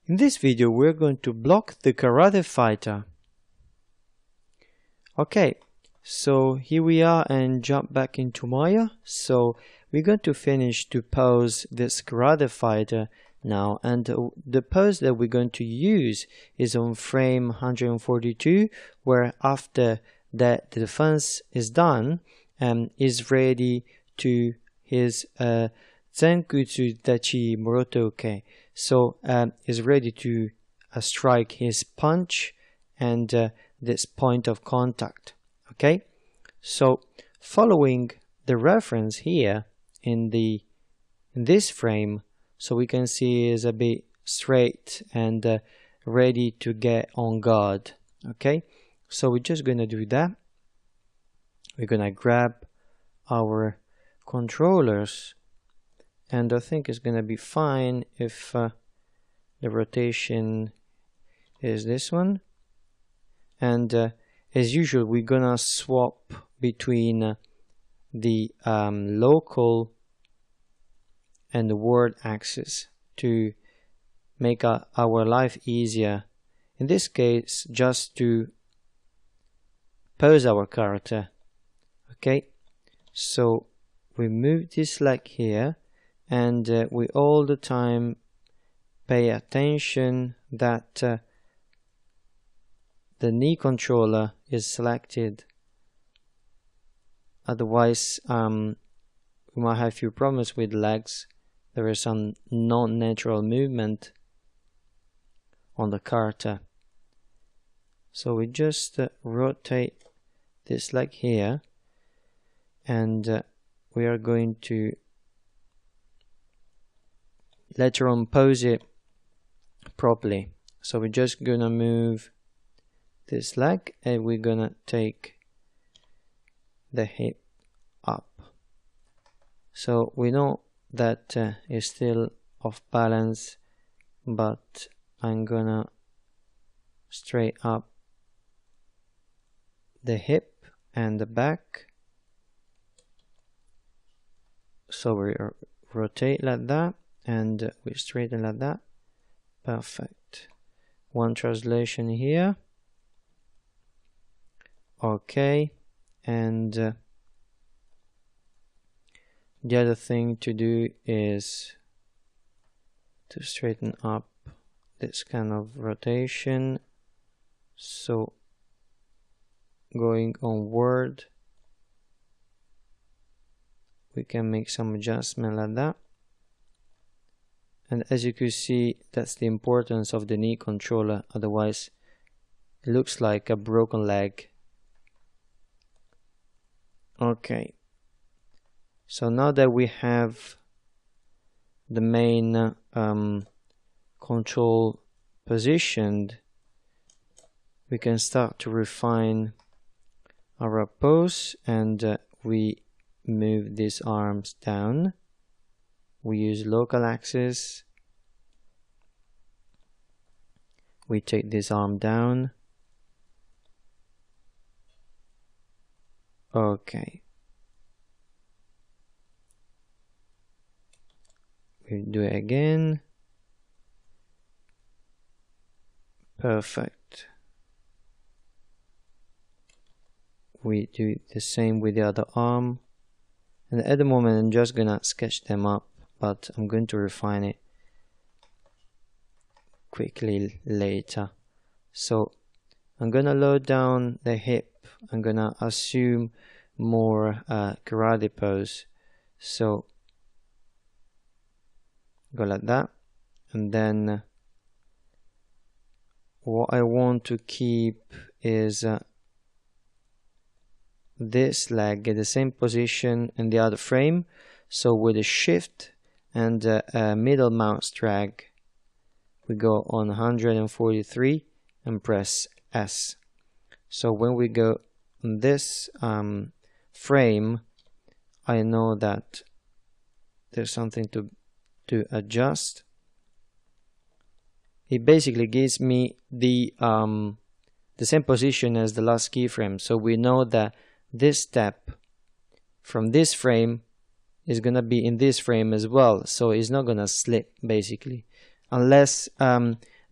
In this video we're going to block the Karate Fighter. Okay, so here we are and jump back into Maya. So we're going to finish to pose this Karate Fighter now, and the pose that we're going to use is on frame 142, where after that the defense is done and is ready to his Zenkutsu Dachi Morotoke. So is ready to strike his punch and this point of contact. Okay, so following the reference here in this frame, so we can see is a bit straight and ready to get on guard. Okay, so we're just gonna do that. We're gonna grab our controllers, and I think it's gonna be fine if the rotation is this one. And as usual, we're gonna swap between the local and the world axis to make our life easier. In this case, just to pose our character. Okay, so we move this leg here, and we all the time pay attention that the knee controller is selected. Otherwise, we might have a few problems with legs. There is some non-natural movement on the character. So we just rotate this leg here, and we are going to later on pose it properly. So we're just gonna move this leg and we're gonna take the hip up. So we know that it's still off balance, but I'm gonna straight up the hip and the back. So we rotate like that, and we straighten like that. Perfect. One translation here. Okay, and the other thing to do is to straighten up this kind of rotation. So going onward, we can make some adjustment like that. And as you can see, that's the importance of the knee controller, otherwise it looks like a broken leg. Okay, so now that we have the main control positioned, we can start to refine our pose, and we move these arms down. We use local axis. We take this arm down. Okay. We do it again. Perfect. We do the same with the other arm. And at the moment I'm just gonna sketch them up, but I'm going to refine it quickly later. So I'm gonna load down the hip. I'm gonna assume more karate pose. So go like that, and then what I want to keep is this leg at the same position in the other frame. So with a shift and a middle mouse drag, we go on 143 and press S. So when we go on this frame, I know that there's something to adjust. It basically gives me the same position as the last keyframe. So we know that this step from this frame is gonna be in this frame as well, so it's not gonna slip basically, unless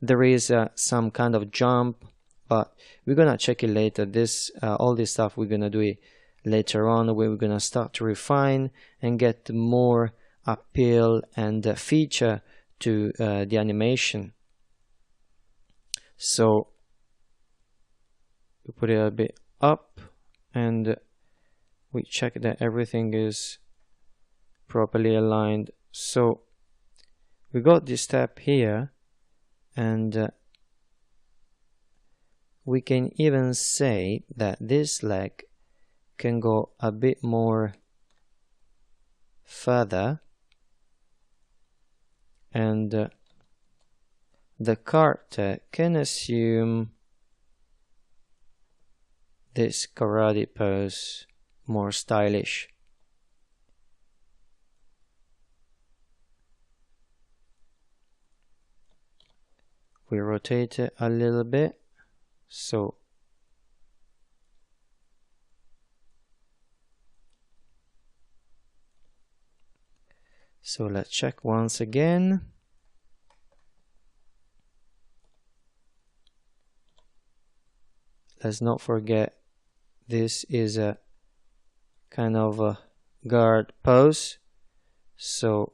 there is some kind of jump, but we're gonna check it later. This all this stuff we're gonna do it later on, where we're gonna start to refine and get more appeal and feature to the animation. So we put it a bit up and we check that everything is properly aligned. So we got this step here, and we can even say that this leg can go a bit more further, and the cart can assume this karate pose more stylish. We rotate it a little bit, so let's check once again. Let's not forget this is a kind of a guard pose, so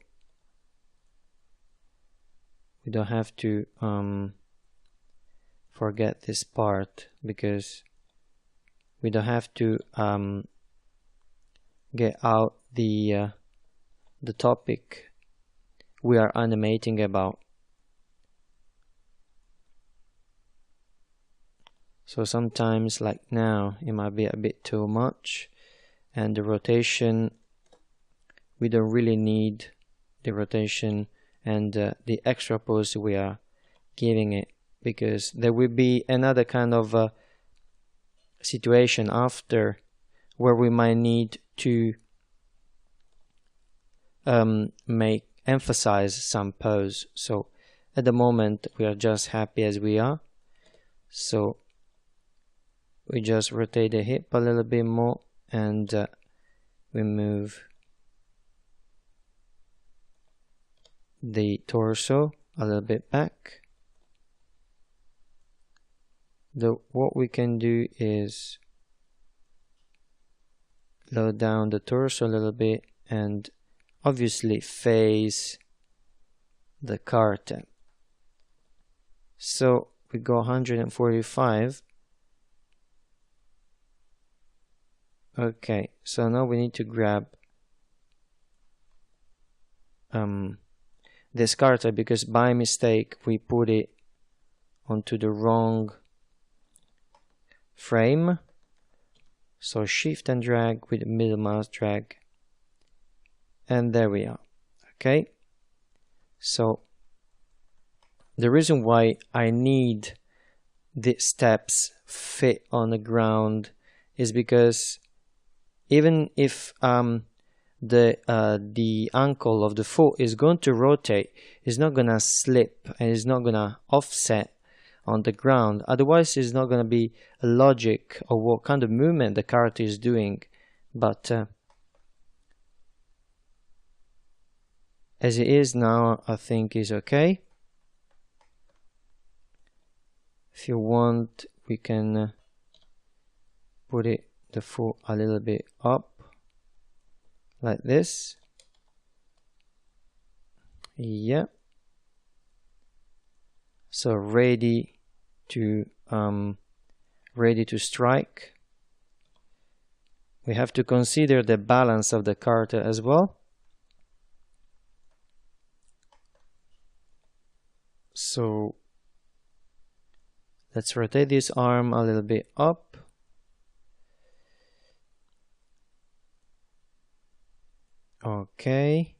we don't have to forget this part, because we don't have to get out the topic we are animating about. So sometimes, like now, it might be a bit too much, and the rotation, we don't really need the rotation and the extra pose we are giving it, because there will be another kind of situation after where we might need to emphasize some pose. So at the moment we are just happy as we are, so we just rotate the hip a little bit more, and we move the torso a little bit back. What we can do is lower down the torso a little bit and obviously face the cart. So we go 145. Okay, so now we need to grab this cart, because by mistake we put it onto the wrong frame. So shift and drag with middle mouse drag, and there we are. Okay, so the reason why I need the steps fit on the ground is because even if the ankle of the foot is going to rotate, it's not gonna slip and it's not gonna offset on the ground. Otherwise, it's not gonna be a logic of what kind of movement the karate is doing. But as it is now, I think is okay. If you want, we can put it the foot a little bit up like this. Yeah. So ready to strike. We have to consider the balance of the cart as well. So let's rotate this arm a little bit up. Okay.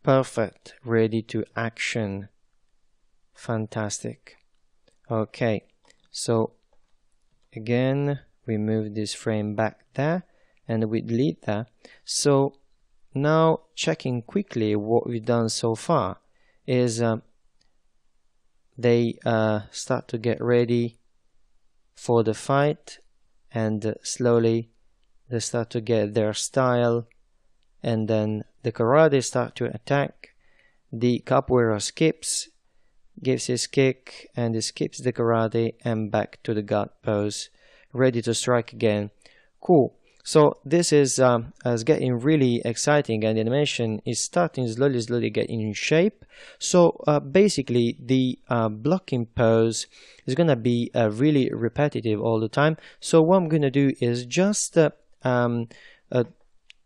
Perfect. Ready to action. Fantastic. Okay. So again, we move this frame back there and we delete that. So now checking quickly what we've done so far is they start to get ready for the fight, and slowly they start to get their style, and then the karate start to attack. The capoeira skips, gives his kick, and he skips the karate and back to the guard pose, ready to strike again. Cool. So this is getting really exciting, and the animation is starting slowly getting in shape. So basically the blocking pose is gonna be really repetitive all the time. So what I'm gonna do is just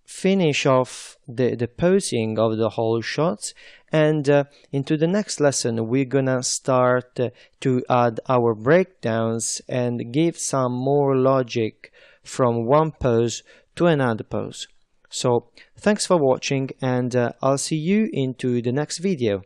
finish off the posing of the whole shots, and into the next lesson we're gonna start to add our breakdowns and give some more logic from one pose to another pose. So thanks for watching, and I'll see you into the next video.